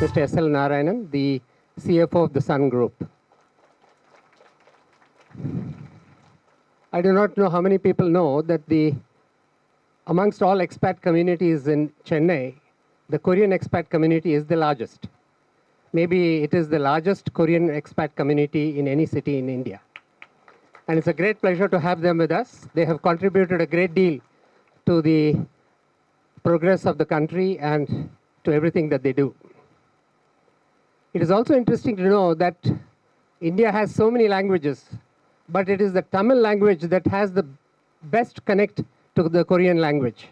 Mr. S.L. Narayanan, the CFO of the Sun Group. I do not know how many people know that amongst all expat communities in Chennai, the Korean expat community is the largest. Maybe it is the largest Korean expat community in any city in India. And it's a great pleasure to have them with us. They have contributed a great deal to the progress of the country and to everything that they do. It is also interesting to know that India has so many languages, but it is the Tamil language that has the best connect to the Korean language.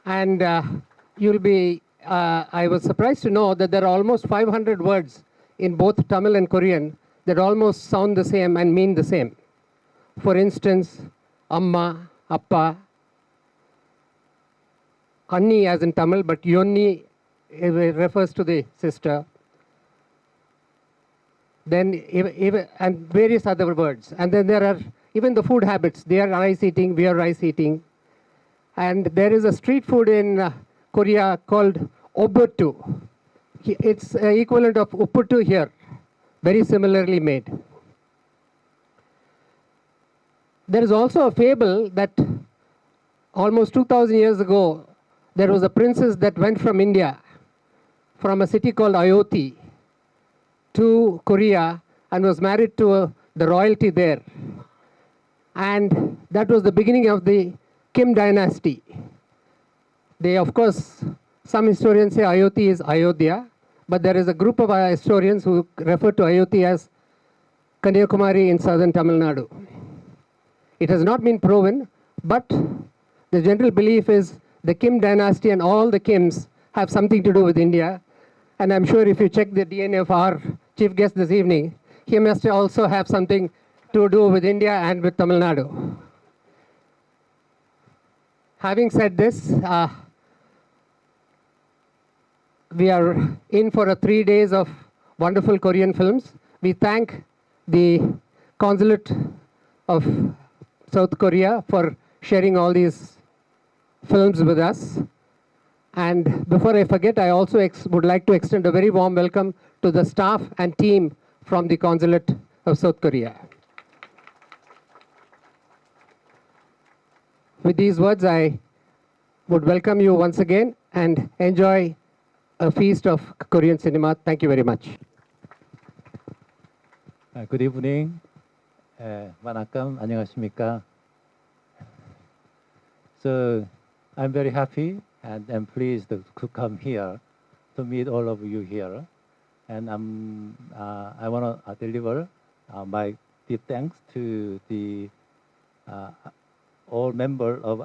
And I was surprised to know that there are almost 500 words in both Tamil and Korean that almost sound the same and mean the same. For instance, Amma, Appa, Anni as in Tamil, but Yonni refers to the sister. Then, and various other words. And then there are even the food habits. They are rice eating, we are rice eating. And there is a street food in Korea called obotu. It's equivalent of upputu here, very similarly made. There is also a fable that almost 2,000 years ago, there was a princess that went from India, from a city called Ayodhya, to Korea and was married to the royalty there. And that was the beginning of the Kim dynasty. They, of course, some historians say Ayodhya is Ayodhya, but there is a group of historians who refer to Ayodhya as Kanyakumari in southern Tamil Nadu. It has not been proven, but the general belief is the Kim dynasty and all the Kims have something to do with India. And I'm sure if you check the DNA of our chief guest this evening, he must also have something to do with India and with Tamil Nadu. Having said this, we are in for 3 days of wonderful Korean films. We thank the Consulate of South Korea for sharing all these films with us. And before I forget, I also would like to extend a very warm welcome to the staff and team from the Consulate of South Korea. With these words, I would welcome you once again and enjoy a feast of Korean cinema. Thank you very much. Good evening. Vanakkam, 안녕하십니까. So I'm very happy and I'm pleased to come here to meet all of you here. And I want to deliver my deep thanks to the all members of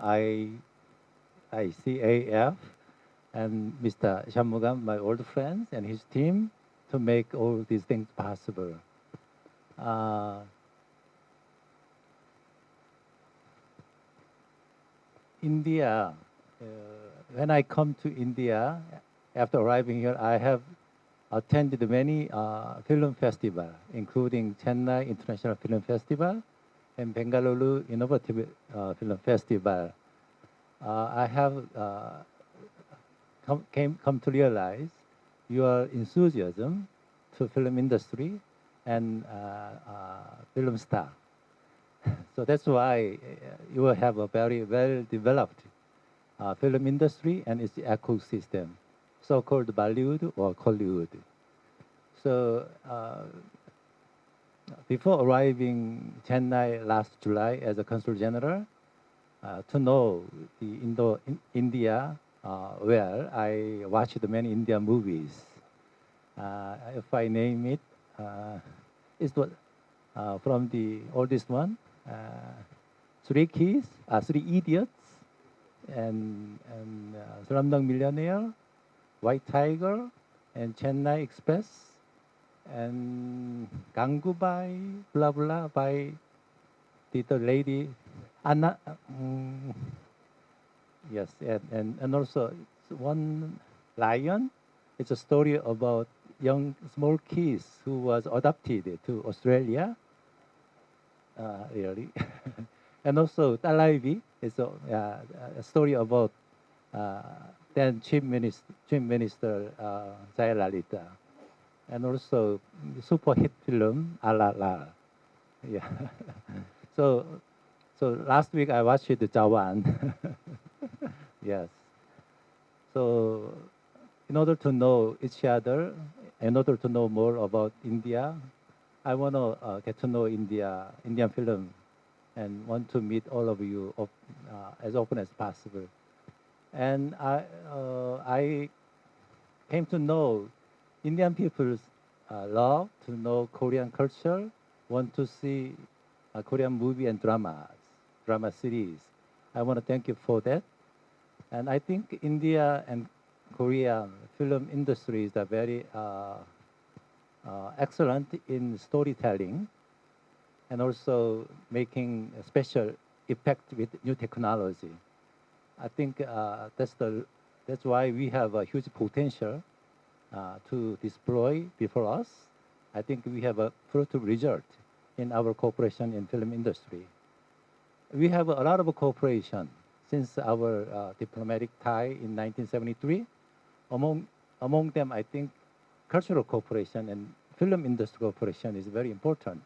ICAF and Mr. Shanmugam, my old friends, and his team to make all these things possible. India, when I come to India, after arriving here, I have attended many film festivals, including Chennai International Film Festival and Bengaluru Innovative Film Festival. I have come to realize your enthusiasm to film industry and film star. So that's why you will have a very well-developed film industry and its ecosystem, so-called Bollywood or Hollywood. So before arriving Chennai last July as a Consul General, to know the India well, I watched many Indian movies. If I name it, it's from the oldest one, Three Idiots, and Slumdog Millionaire, White Tiger, and Chennai Express, and Gangubai, blah blah, by the lady Anna. Yes, and also one Lion. It's a story about young small kids who was adopted to Australia. Really, and also Talaivi is a story about then Chief Minister Jayalalitha, and also super hit film La La. Yeah. so last week I watched the Jawan. Yes. So in order to know each other, in order to know more about India, I want to get to know Indian film, and want to meet all of you as often as possible. And I came to know Indian people's love to know Korean culture, want to see Korean movie and drama series. I want to thank you for that. And I think India and Korean film industries are very excellent in storytelling, and also making a special effect with new technology. I think that's why we have a huge potential to deploy before us. I think we have a fruitful result in our cooperation in film industry. We have a lot of cooperation since our diplomatic tie in 1973. Among them, I think cultural cooperation and film industry cooperation is very important,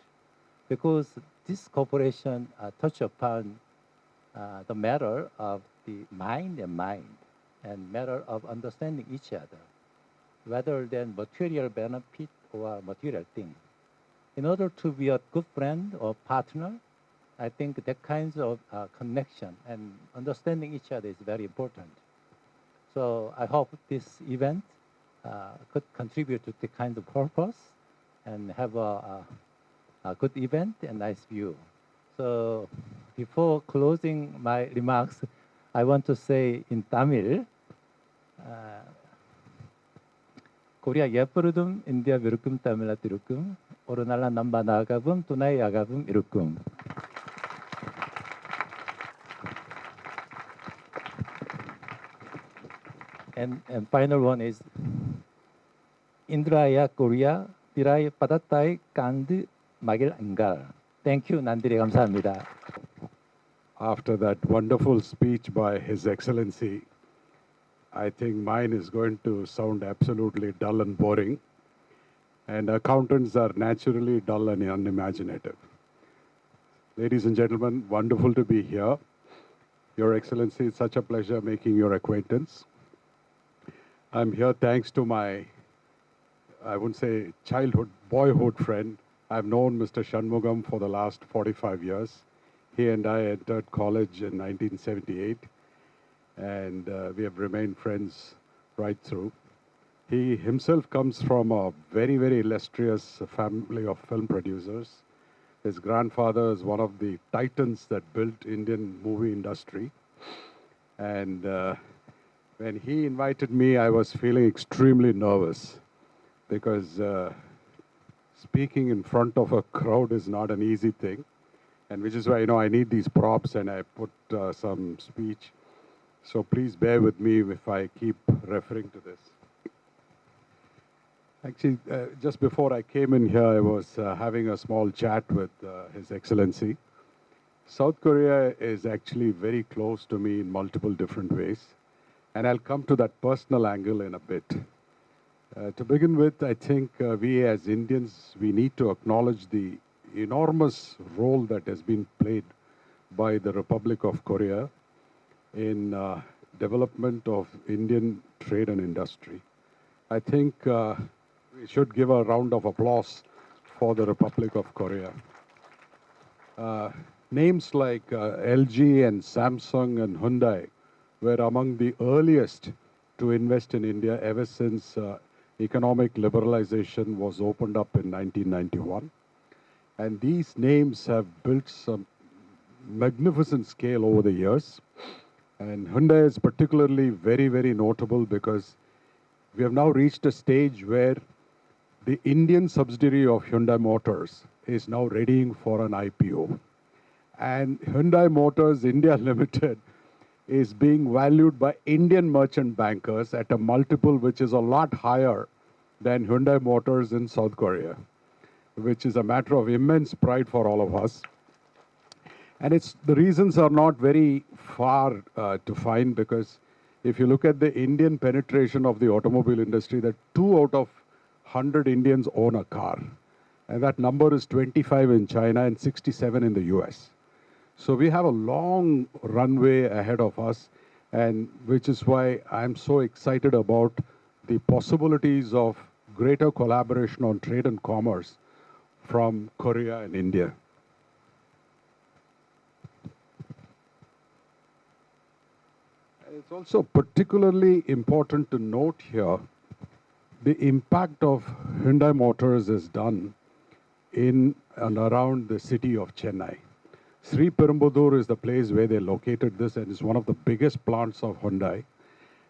because this cooperation touch upon the matter of the mind and matter of understanding each other, rather than material benefit or material thing. In order to be a good friend or partner, I think that kinds of connection and understanding each other is very important. So I hope this event could contribute to the kind of purpose and have a good event and nice view. So before closing my remarks, I want to say in Tamil, Korea 예쁘르듬 인디아 비르금 타밀라 tirukum 오르날라 남바 나가붐 tuna이 아가붐 irukum. And final one is Indraya Korea 디라이 바다타이 간드 마길 안갈. Thank you. 난들이 감사합니다. After that wonderful speech by His Excellency, I think mine is going to sound absolutely dull and boring. And accountants are naturally dull and unimaginative. Ladies and gentlemen, wonderful to be here. Your Excellency, it's such a pleasure making your acquaintance. I'm here thanks to my, I wouldn't say childhood, boyhood friend. I've known Mr. Shanmugam for the last 45 years. He and I entered college in 1978, and we have remained friends right through. He himself comes from a very, very illustrious family of film producers. His grandfather is one of the titans that built Indian movie industry. And when he invited me, I was feeling extremely nervous, because speaking in front of a crowd is not an easy thing. And which is why, I need these props, and I put some speech. So please bear with me if I keep referring to this. Actually, just before I came in here, I was having a small chat with His Excellency. South Korea is actually very close to me in multiple different ways. And I'll come to that personal angle in a bit. To begin with, I think we as Indians, we need to acknowledge the enormous role that has been played by the Republic of Korea in development of Indian trade and industry. I think we should give a round of applause for the Republic of Korea. Names like LG and Samsung and Hyundai were among the earliest to invest in India ever since economic liberalization was opened up in 1991. And these names have built some magnificent scale over the years. And Hyundai is particularly very, very notable because we have now reached a stage where the Indian subsidiary of Hyundai Motors is now readying for an IPO. And Hyundai Motors India Limited is being valued by Indian merchant bankers at a multiple which is a lot higher than Hyundai Motors in South Korea, which is a matter of immense pride for all of us. And the reasons are not very far to find, because If you look at the Indian penetration of the automobile industry, that 2 out of 100 Indians own a car. And that number is 25 in China and 67 in the US. So we have a long runway ahead of us, and which is why I'm so excited about the possibilities of greater collaboration on trade and commerce from Korea and India. It's also particularly important to note here the impact of Hyundai Motors is done in and around the city of Chennai. Sri Perumbudur is the place where they located this, and is one of the biggest plants of Hyundai.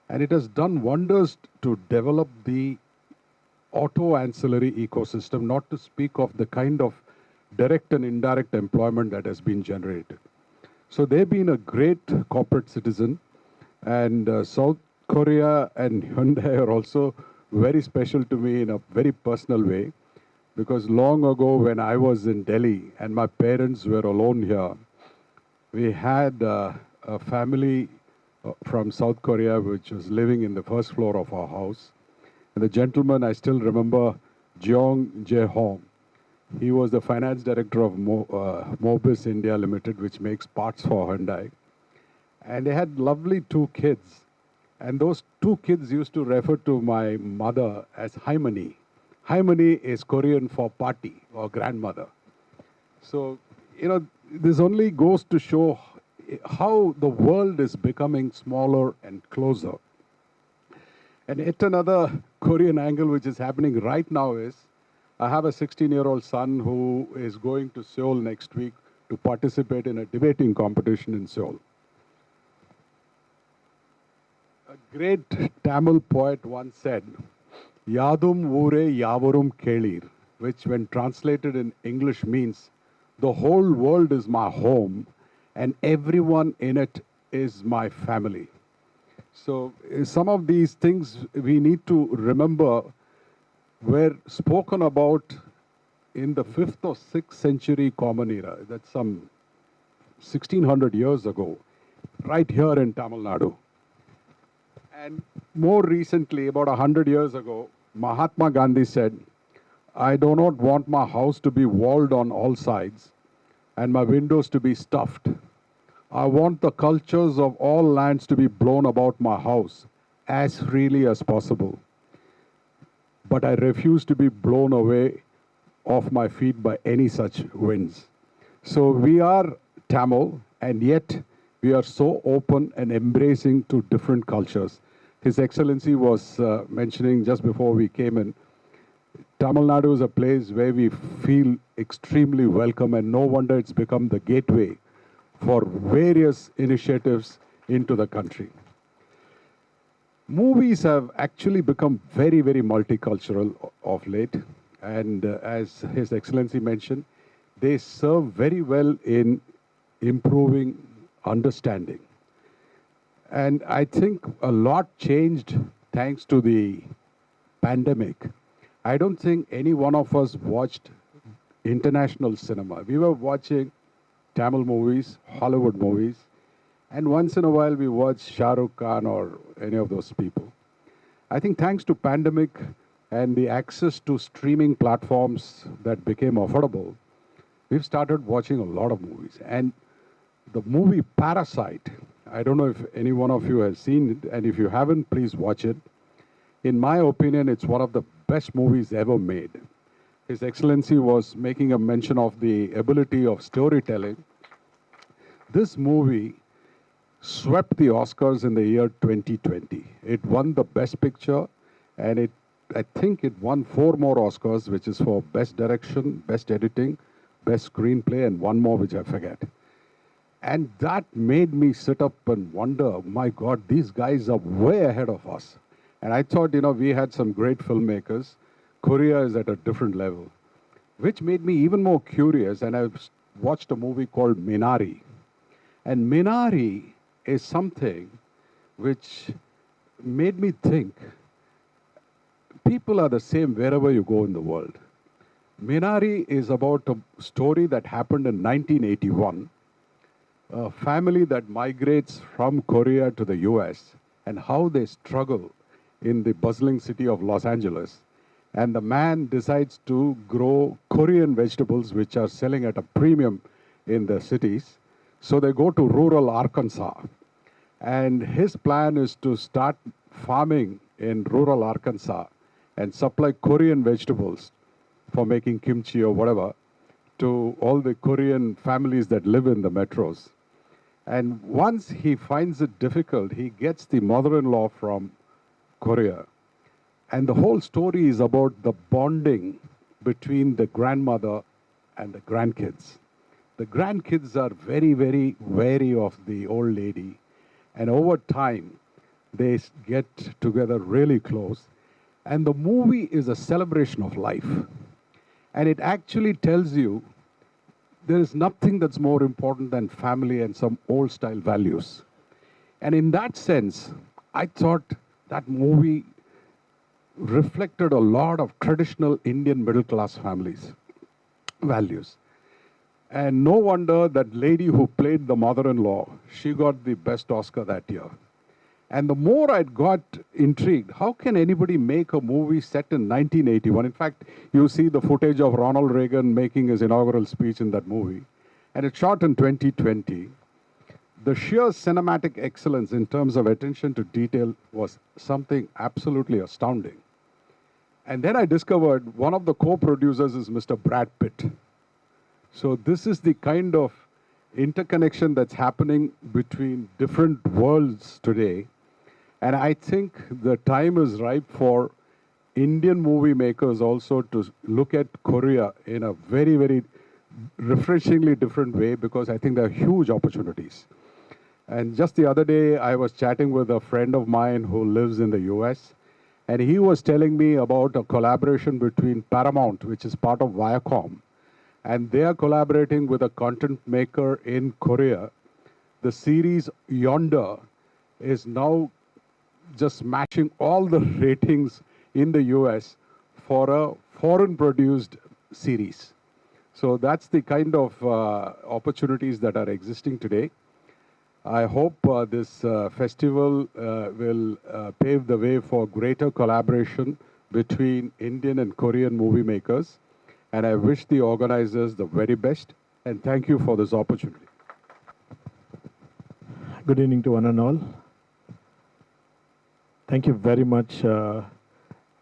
And it has done wonders to develop the auto ancillary ecosystem, not to speak of the kind of direct and indirect employment that has been generated. So they've been a great corporate citizen, and South Korea and Hyundai are also very special to me in a very personal way, because long ago when I was in Delhi and my parents were alone here, we had a family from South Korea which was living in the first floor of our house. And the gentleman, I still remember, Jeong Jae-hong. He was the finance director of Mobis India Limited, which makes parts for Hyundai. And they had lovely 2 kids. And those 2 kids used to refer to my mother as Haimani. Haimani is Korean for party or grandmother. So, this only goes to show how the world is becoming smaller and closer. And yet another Korean angle which is happening right now is, I have a 16-year-old son who is going to Seoul next week to participate in a debating competition in Seoul. A great Tamil poet once said, Yadum Ure Yavarum Kelir, which when translated in English means, the whole world is my home and everyone in it is my family. So some of these things we need to remember were spoken about in the 5th or 6th century Common Era. That's some 1600 years ago, right here in Tamil Nadu. And more recently, about 100 years ago, Mahatma Gandhi said, I do not want my house to be walled on all sides and my windows to be stuffed. I want the cultures of all lands to be blown about my house as freely as possible. But I refuse to be blown away off my feet by any such winds. So we are Tamil, and yet we are so open and embracing to different cultures. His Excellency was mentioning just before we came in, Tamil Nadu is a place where we feel extremely welcome, and no wonder it's become the gateway for various initiatives into the country. Movies have actually become very, very multicultural of late, and as His Excellency mentioned, they serve very well in improving understanding. And I think a lot changed thanks to the pandemic. I don't think any one of us watched international cinema. We were watching Tamil movies, Hollywood movies, and once in a while we watch Shah Rukh Khan or any of those people. I think thanks to pandemic and the access to streaming platforms that became affordable, we've started watching a lot of movies. And the movie Parasite, I don't know if any one of you has seen it, and if you haven't, please watch it. In my opinion, it's one of the best movies ever made. His Excellency was making a mention of the ability of storytelling. This movie swept the Oscars in the year 2020. It won the Best Picture, and I think it won 4 more Oscars, which is for Best Direction, Best Editing, Best Screenplay, and one more which I forget. And that made me sit up and wonder, my God, these guys are way ahead of us. And I thought, we had some great filmmakers. Korea is at a different level, which made me even more curious. And I watched a movie called Minari. And Minari is something which made me think, people are the same wherever you go in the world. Minari is about a story that happened in 1981. A family that migrates from Korea to the US, and how they struggle in the bustling city of Los Angeles. And the man decides to grow Korean vegetables, which are selling at a premium in the cities. So they go to rural Arkansas. And his plan is to start farming in rural Arkansas and supply Korean vegetables for making kimchi or whatever to all the Korean families that live in the metros. And once he finds it difficult, he gets the mother-in-law from Korea. And the whole story is about the bonding between the grandmother and the grandkids. The grandkids are very, very wary of the old lady. And over time, they get together really close. And the movie is a celebration of life. And it actually tells you there is nothing that's more important than family and some old style values. And in that sense, I thought that movie reflected a lot of traditional Indian middle class families' values. And no wonder that lady who played the mother-in-law, she got the best Oscar that year. And the more I got intrigued, how can anybody make a movie set in 1981? In fact, you see the footage of Ronald Reagan making his inaugural speech in that movie. And it's shot in 2020. The sheer cinematic excellence in terms of attention to detail was something absolutely astounding. And then I discovered one of the co-producers is Mr. Brad Pitt. So this is the kind of interconnection that's happening between different worlds today. And I think the time is ripe for Indian movie makers also to look at Korea in a very, very refreshingly different way, because I think there are huge opportunities. And just the other day, I was chatting with a friend of mine who lives in the US, and he was telling me about a collaboration between Paramount, which is part of Viacom, and they are collaborating with a content maker in Korea. The series Yonder is now just smashing all the ratings in the US for a foreign-produced series. So that's the kind of opportunities that are existing today. I hope this festival will pave the way for greater collaboration between Indian and Korean movie makers. And I wish the organizers the very best. And thank you for this opportunity. Good evening to one and all. Thank you very much,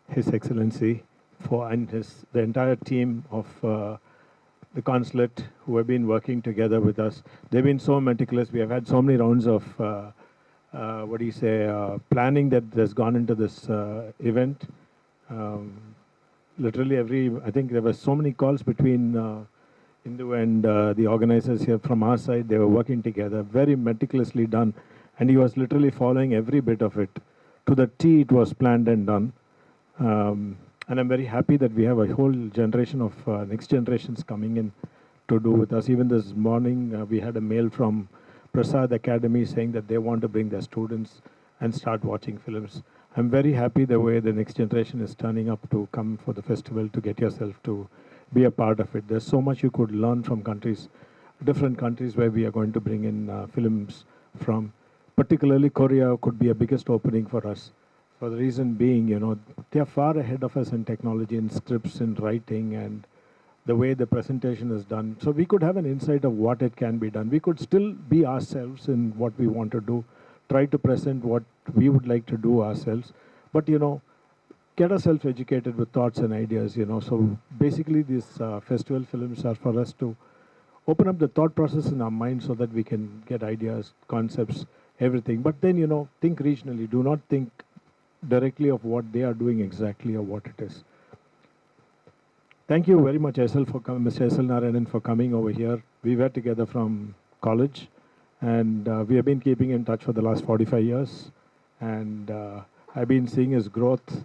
His Excellency, and the entire team of the consulate who have been working together with us. They've been so meticulous. We have had so many rounds of, planning that has gone into this event. Literally I think there were so many calls between Hindu and the organizers here from our side. They were working together, very meticulously done. And he was literally following every bit of it. To the T, it was planned and done. And I'm very happy that we have a whole generation of next generations coming in to do with us. Even this morning, we had a mail from Prasad Academy saying that they want to bring their students and start watching films. I'm very happy the way the next generation is turning up to come for the festival, to get yourself to be a part of it. There's so much you could learn from countries, different countries where we are going to bring in films from. Particularly Korea could be a biggest opening for us. For the reason being, they are far ahead of us in technology, in scripts, in writing, and the way the presentation is done. So we could have an insight of what it can be done. We could still be ourselves in what we want to do, try to present what we would like to do ourselves. But, get ourselves educated with thoughts and ideas, So basically these festival films are for us to open up the thought process in our mind so that we can get ideas, concepts, everything. But then, think regionally. Do not think directly of what they are doing exactly or what it is. Thank you very much, Mr. SL Narayanan, for coming over here. We were together from college, and we have been keeping in touch for the last 45 years. And I've been seeing his growth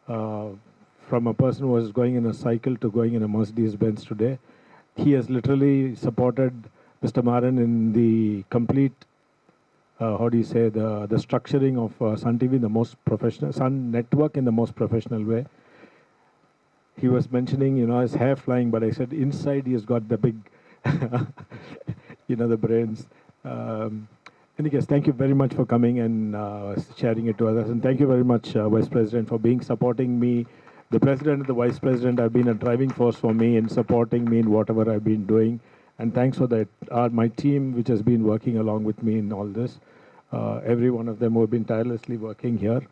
from a person who was going in a cycle to going in a Mercedes-Benz today. He has literally supported Mr. Maran in the complete the structuring of Sun TV in the most professional, Sun Network in the most professional way. He was mentioning, his hair flying, but I said inside he has got the big, the brains. any case, thank you very much for coming and sharing it to others. And thank you very much, Vice President, for supporting me. The President and the Vice President have been a driving force for me in supporting me in whatever I've been doing. And thanks for that. My team, which has been working along with me in all this, every one of them who have been tirelessly working here.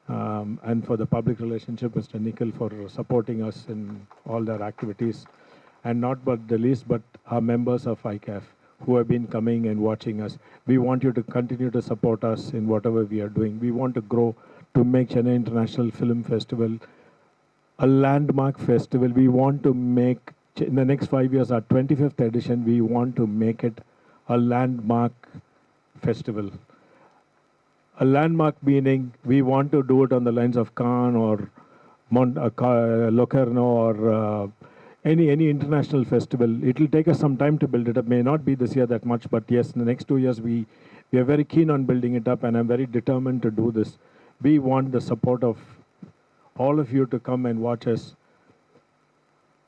And for the public relationship, Mr. Nikhil, for supporting us in all their activities. And not but the least, but our members of ICAF who have been coming and watching us. We want you to continue to support us in whatever we are doing. We want to grow to make Chennai International Film Festival a landmark festival. We want to make, in the next 5 years, our 25th edition, we want to make it a landmark festival. A landmark meaning we want to do it on the lines of Cannes or Locarno or any international festival. It will take us some time to build it up. May not be this year that much, but yes, in the next 2 years, we are very keen on building it up, and I'm very determined to do this. We want the support of all of you to come and watch us.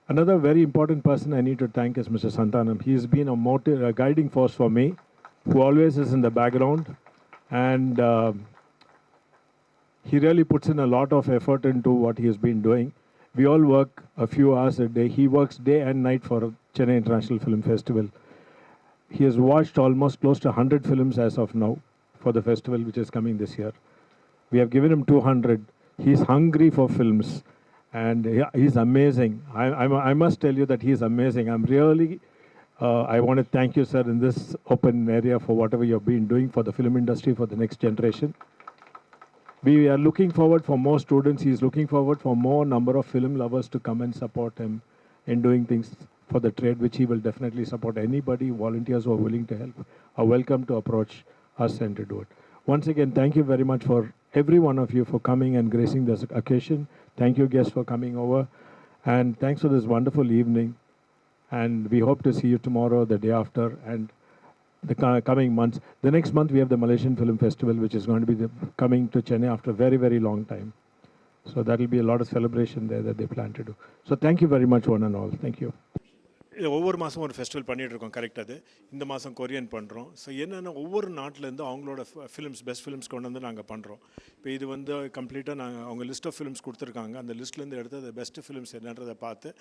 Another very important person I need to thank is Mr. Santanam. He's been a guiding force for me, who always is in the background, and he really puts in a lot of effort into what he has been doing. We all work a few hours a day. He works day and night for Chennai International Film Festival. He has watched almost close to 100 films as of now for the festival, which is coming this year. We have given him 200. He's hungry for films, and he's amazing. I must tell you that he's amazing. I'm really, I want to thank you, sir, in this open area for whatever you've been doing for the film industry, for the next generation. We are looking forward for more students. He's looking forward for more number of film lovers to come and support him in doing things for the trade, which he will definitely support. Anybody, volunteers who are willing to help, are welcome to approach us and to do it. Once again, thank you very much for every one of you for coming and gracing this occasion. Thank you, guests, for coming over. And thanks for this wonderful evening. And we hope to see you tomorrow, the day after, and the coming months. The next month, we have the Malaysian Film Festival, which is going to be coming to Chennai after a very, very long time. So that will be a lot of celebration there that they plan to do. So thank you very much, one and all. Thank you. ஒவ்வொரு மாதம் ஒரு festival பண்ணிகிட்ருக்கோம். கரெக்டாக அது இந்த மாதம் Korean பண்ணுறோம். So என்னென்னா ஒவ்வொரு நாட்டிலேருந்து அவங்களோட ஃபிலிம்ஸ், பெஸ்ட் ஃபிலிம்ஸ் கொண்டு வந்து நாங்கள் பண்ணுறோம். இப்போ இது வந்து கம்ப்ளீட்டாக நாங்கள் அவங்க லிஸ்ட் ஆஃப் ஃபிலிம்ஸ் கொடுத்துருக்காங்க. அந்த லிஸ்ட்லேருந்து எடுத்து அந்த பெஸ்ட்டு ஃபிலிம்ஸ் என்னன்றதை பார்த்து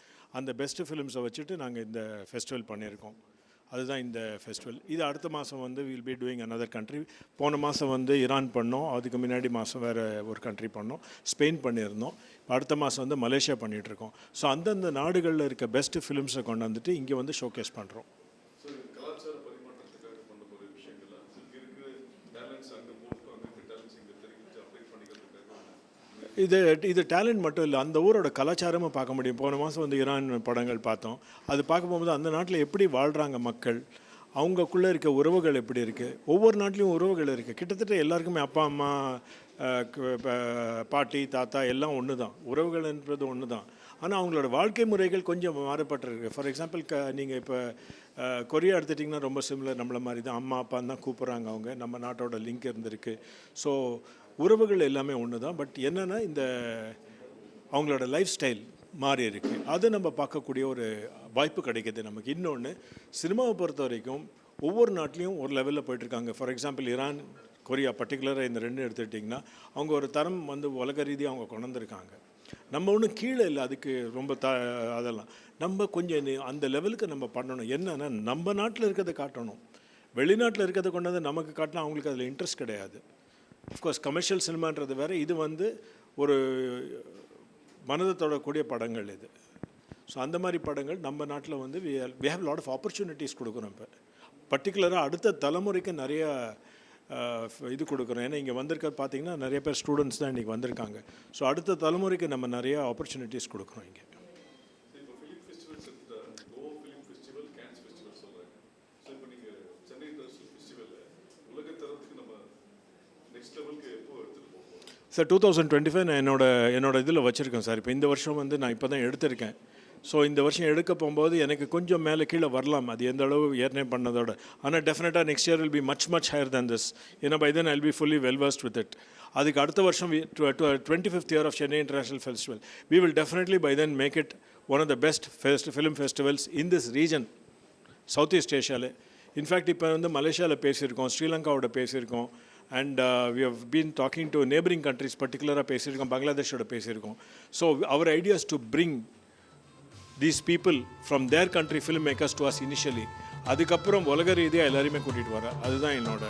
அந்த பெஸ்ட்டு ஃபிலிம்ஸை வச்சுட்டு நாங்கள் இந்த ஃபெஸ்டிவல் பண்ணியிருக்கோம். அதுதான் இந்த ஃபெஸ்டிவல். இது அடுத்த மாதம் வந்து will be doing another country. போன மாதம் வந்து ஈரான் பண்ணோம். அதுக்கு முன்னாடி மாதம் வேறு ஒரு கண்ட்ரி பண்ணோம். ஸ்பெயின் பண்ணியிருந்தோம். அடுத்த மாதம் வந்து மலேசியா பண்ணிகிட்ருக்கோம். ஸோ அந்தந்த நாடுகளில் இருக்க பெஸ்ட்டு ஃபிலிம்ஸை கொண்டு வந்துட்டு இங்கே வந்து ஷோகேஸ் பண்ணுறோம். இது டேலண்ட் மட்டும் இல்லை, அந்த ஊரோட கலாச்சாரமும் பார்க்க முடியும். போன மாதம் வந்து ஈரான் படங்கள் பார்த்தோம். அது பார்க்க போகும்போது அந்த நாட்டில் எப்படி வாழ்கிறாங்க மக்கள், அவங்கக்குள்ளே இருக்க உறவுகள் எப்படி இருக்குது. ஒவ்வொரு நாட்டிலையும் உறவுகள் இருக்குது. கிட்டத்தட்ட எல்லாருக்குமே அப்பா அம்மா பாட்டி தாத்தா எல்லாம் ஒன்று தான், உறவுகள்ன்றது ஒன்று தான். ஆனால் அவங்களோட வாழ்க்கை முறைகள் கொஞ்சம் மாறுபட்டிருக்கு. ஃபார் எக்ஸாம்பிள் நீங்கள் இப்போ கொரியா எடுத்துட்டிங்கன்னா ரொம்ப சிமிலர், நம்மளை மாதிரி தான். அம்மா அப்பான்னு தான் கூப்பிட்றாங்க. அவங்க நம்ம நாட்டோட லிங்க் இருந்திருக்கு. ஸோ உறவுகள் எல்லாமே ஒன்று தான். பட் என்னென்னா இந்த அவங்களோட லைஃப் ஸ்டைல் மாறி இருக்குது. அது நம்ம பார்க்கக்கூடிய ஒரு வாய்ப்பு கிடைக்கிது நமக்கு. இன்னொன்று, சினிமாவை பொறுத்த வரைக்கும் ஒவ்வொரு நாட்டிலையும் ஒரு லெவலில் போயிட்டுருக்காங்க. ஃபார் எக்ஸாம்பிள் ஈரான், கொரியா பர்டிகுலராக இந்த ரெண்டு எடுத்துக்கிட்டிங்கன்னா அவங்க ஒரு தரம் வந்து உலக ரீதியாக அவங்க கொண்டு வந்திருக்காங்க. நம்ம ஒன்றும் கீழே இல்லை, அதுக்கு ரொம்ப அதெல்லாம் நம்ம கொஞ்சம் அந்த லெவலுக்கு நம்ம பண்ணணும். என்னென்னா நம்ம நாட்டில் இருக்கிறத காட்டணும். வெளிநாட்டில் இருக்கிறத கொண்டு வந்து நமக்கு காட்டினா அவங்களுக்கு அதில் இன்ட்ரெஸ்ட் கிடையாது. அஃப்கோர்ஸ் கமர்ஷியல் சினிமான்றது வேறு, இது வந்து ஒரு மனதை தொடக்கூடிய படங்கள் இது. ஸோ அந்த மாதிரி படங்கள் நம்ம நாட்டில் வந்து we have lot of opportunities கொடுக்குறோம். இப்போ பர்டிகுலராக அடுத்த தலைமுறைக்கு நிறையா இது கொடுக்குறோம். ஏன்னா இங்கே வந்திருக்க பார்த்தீங்கன்னா நிறைய பேர் ஸ்டூடெண்ட்ஸ் தான் இன்றைக்கி வந்திருக்காங்க. ஸோ அடுத்த தலைமுறைக்கு நம்ம நிறையா ஆப்பர்ச்சுனிட்டிஸ் கொடுக்குறோம் இங்கே. சார் 2025 நான் என்னோட இதில் வச்சுருக்கேன் சார். இப்போ இந்த வருஷம் வந்து நான் இப்போ தான் எடுத்திருக்கேன். ஸோ இந்த வருஷம் எடுக்க போகும்போது எனக்கு கொஞ்சம் மேலே கீழே வரலாம், அது எந்த அளவு ஏற்கனவே பண்ணதோட. ஆனால் டெஃபினட்டாக next year will be much higher than this. ஏன்னா by then I will be fully well versed with it. அதுக்கு அடுத்த வருஷம் 25th year of Chennai International Festival, we will definitely by then make it one of the best film festivals in this region, Southeast Asia. In fact இப்போ வந்து மலேசியாவில் பேசியிருக்கோம், ஸ்ரீலங்காவோட பேசியிருக்கோம், and we have been talking to neighbouring countries, பர்டிகுலராக பேசியிருக்கோம், பங்களாதேஷோட பேசியிருக்கோம். So our ideas to bring these people from their country filmmakers to us initially. அதுக்கப்புறம் உலக ரீதியாக எல்லாரையுமே கூட்டிகிட்டு வர, அதுதான் என்னோட